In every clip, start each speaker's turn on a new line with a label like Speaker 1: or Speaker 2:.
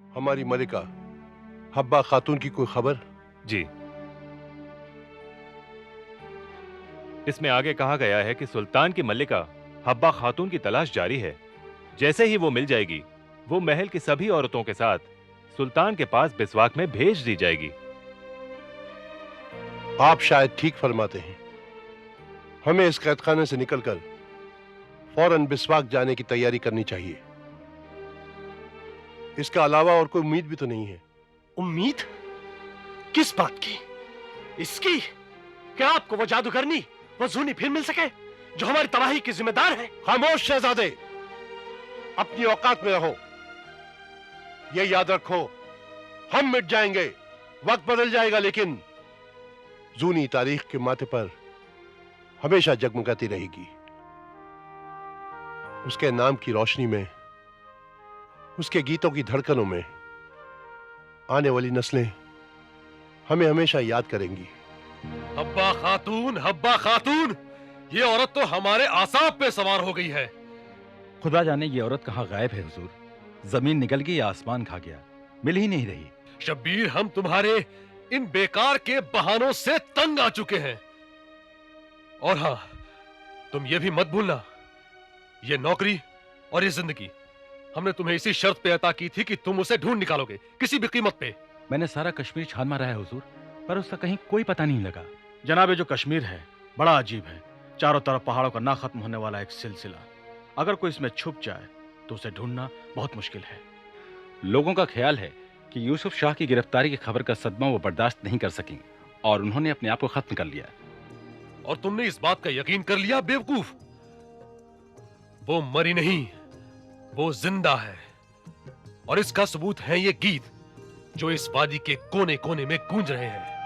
Speaker 1: हमारी मलिका हब्बा खातून की कोई खबर?
Speaker 2: जी, इसमें आगे कहा गया है कि सुल्तान की मल्लिका हब्बा खातून की तलाश जारी है। जैसे ही वो मिल जाएगी, वो महल की सभी औरतों के साथ सुल्तान के पास बिस्वाक में भेज दी जाएगी।
Speaker 1: आप शायद ठीक फरमाते हैं। हमें इस कैदखाने से निकलकर फौरन बिस्वाक जाने की तैयारी करनी चाहिए। इसके अलावा और कोई उम्मीद भी तो नहीं है।
Speaker 3: उम्मीद? किस बात की? इसकी? क्या आपको वो जादूगरनी, वो जूनी फिर मिल सके जो हमारी तबाही की जिम्मेदार है?
Speaker 1: खामोश शहजादे, अपनी औकात में रहो। ये याद रखो, हम मिट जाएंगे, वक्त बदल जाएगा, लेकिन जूनी तारीख के माथे पर हमेशा जगमगाती रहेगी। उसके नाम की रोशनी में, उसके गीतों की धड़कनों में आने वाली नस्लें हमें हमेशा याद करेंगी।
Speaker 3: हब्बा खातून, ये औरत तो हमारे आसाब पे सवार हो गई है।
Speaker 4: खुदा जाने ये औरत कहाँ गायब है हुजूर। जमीन निकल गई या आसमान खा गया, मिल ही नहीं रही।
Speaker 3: शब्बीर, हम तुम्हारे इन बेकार के बहानों से तंग आ चुके हैं। और हां, तुम ये भी मत भूलना, ये नौकरी और ये जिंदगी हमने तुम्हें इसी शर्त पे अता की थी कि तुम उसे ढूंढ निकालोगे, किसी भी कीमत पे।
Speaker 4: मैंने सारा कश्मीर छान मारा है हुजूर, पर उसका कहीं कोई पता नहीं लगा। जनाब, जो कश्मीर है बड़ा अजीब है। चारों तरफ पहाड़ों का ना खत्म होने वाला एक सिलसिला। अगर कोई इसमें छुप जाए तो उसे ढूंढना बहुत मुश्किल है। लोगों का ख्याल है कि यूसुफ शाह की गिरफ्तारी की खबर का सदमा वो बर्दाश्त नहीं कर सकें और उन्होंने अपने आप को खत्म कर लिया।
Speaker 3: और तुमने इस बात का यकीन कर लिया? बेवकूफ, वो मरी नहीं, वो जिंदा है। और इसका सबूत है ये गीत जो इस वादी के कोने कोने में गूंज रहे हैं।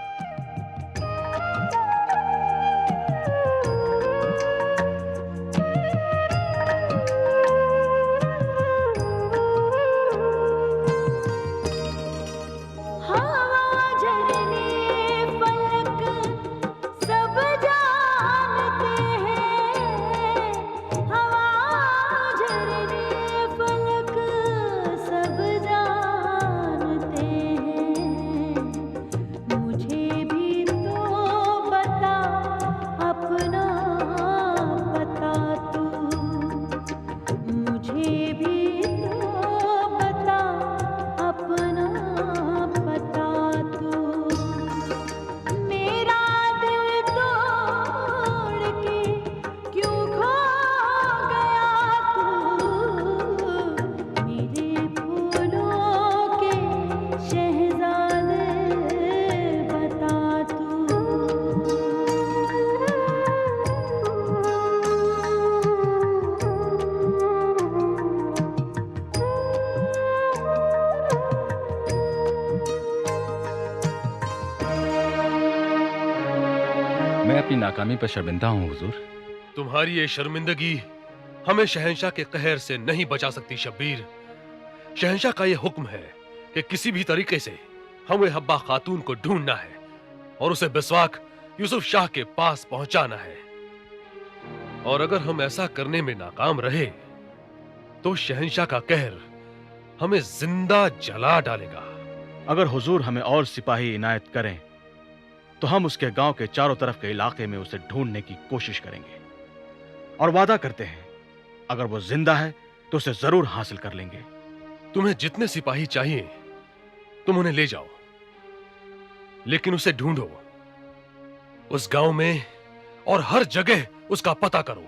Speaker 4: नाकामी पर शर्मिंदा हूं हुजूर।
Speaker 3: तुम्हारी ये शर्मिंदगी हमें शहंशाह के कहर से नहीं बचा सकती शब्बीर। शहंशाह का ये हुक्म है कि किसी भी तरीके से हमें हब्बा खातून को ढूंढना है और उसे बिस्वाक यूसुफ शाह के पास पहुंचाना है। और अगर हम ऐसा करने में नाकाम रहे तो शहंशाह का कहर हमें जिंदा जला डालेगा।
Speaker 4: अगर हुजूर हमें और सिपाही इनायत करें तो हम उसके गांव के चारों तरफ के इलाके में उसे ढूंढने की कोशिश करेंगे और वादा करते हैं अगर वो जिंदा है तो उसे जरूर हासिल कर लेंगे।
Speaker 3: तुम्हें जितने सिपाही चाहिए तुम उन्हें ले जाओ, लेकिन उसे ढूंढो, उस गांव में और हर जगह उसका पता करो।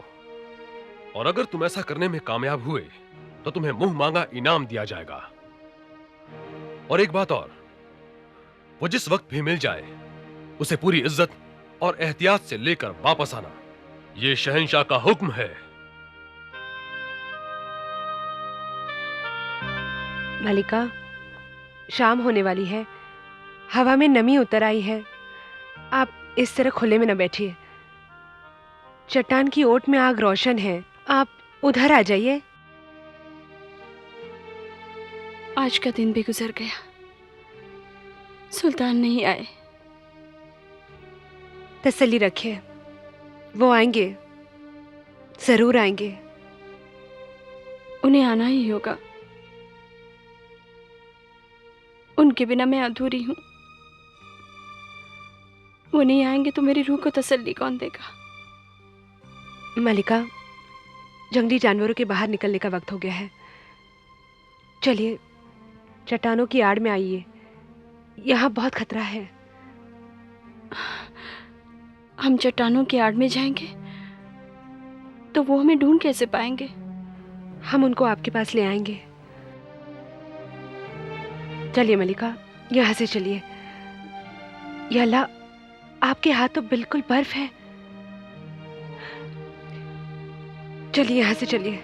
Speaker 3: और अगर तुम ऐसा करने में कामयाब हुए तो तुम्हें मुंह मांगा इनाम दिया जाएगा। और एक बात और, वो जिस वक्त भी मिल जाए उसे पूरी इज्जत और एहतियात से लेकर वापस आना। यह शहंशाह का हुक्म है।
Speaker 5: मलिका, शाम होने वाली है, हवा में नमी उतर आई है। आप इस तरह खुले में न बैठिए। चट्टान की ओट में आग रोशन है, आप उधर आ जाइए।
Speaker 6: आज का दिन भी गुजर गया, सुल्तान नहीं आए।
Speaker 5: तसल्ली रखिए, वो आएंगे, जरूर आएंगे।
Speaker 6: उन्हें आना ही होगा। उनके बिना मैं अधूरी हूँ। वो नहीं आएंगे तो मेरी रूह को तसल्ली कौन देगा?
Speaker 5: मलिका, जंगली जानवरों के बाहर निकलने का वक्त हो गया है। चलिए, चट्टानों की आड़ में आइए, यहाँ बहुत खतरा है।
Speaker 6: हम चट्टानों की आड़ में जाएंगे तो वो हमें ढूंढ कैसे पाएंगे?
Speaker 5: हम उनको आपके पास ले आएंगे। चलिए मलिका, यहाँ से चलिए। या अल्लाह, आपके हाथ तो बिल्कुल बर्फ है। चलिए, यहाँ से चलिए।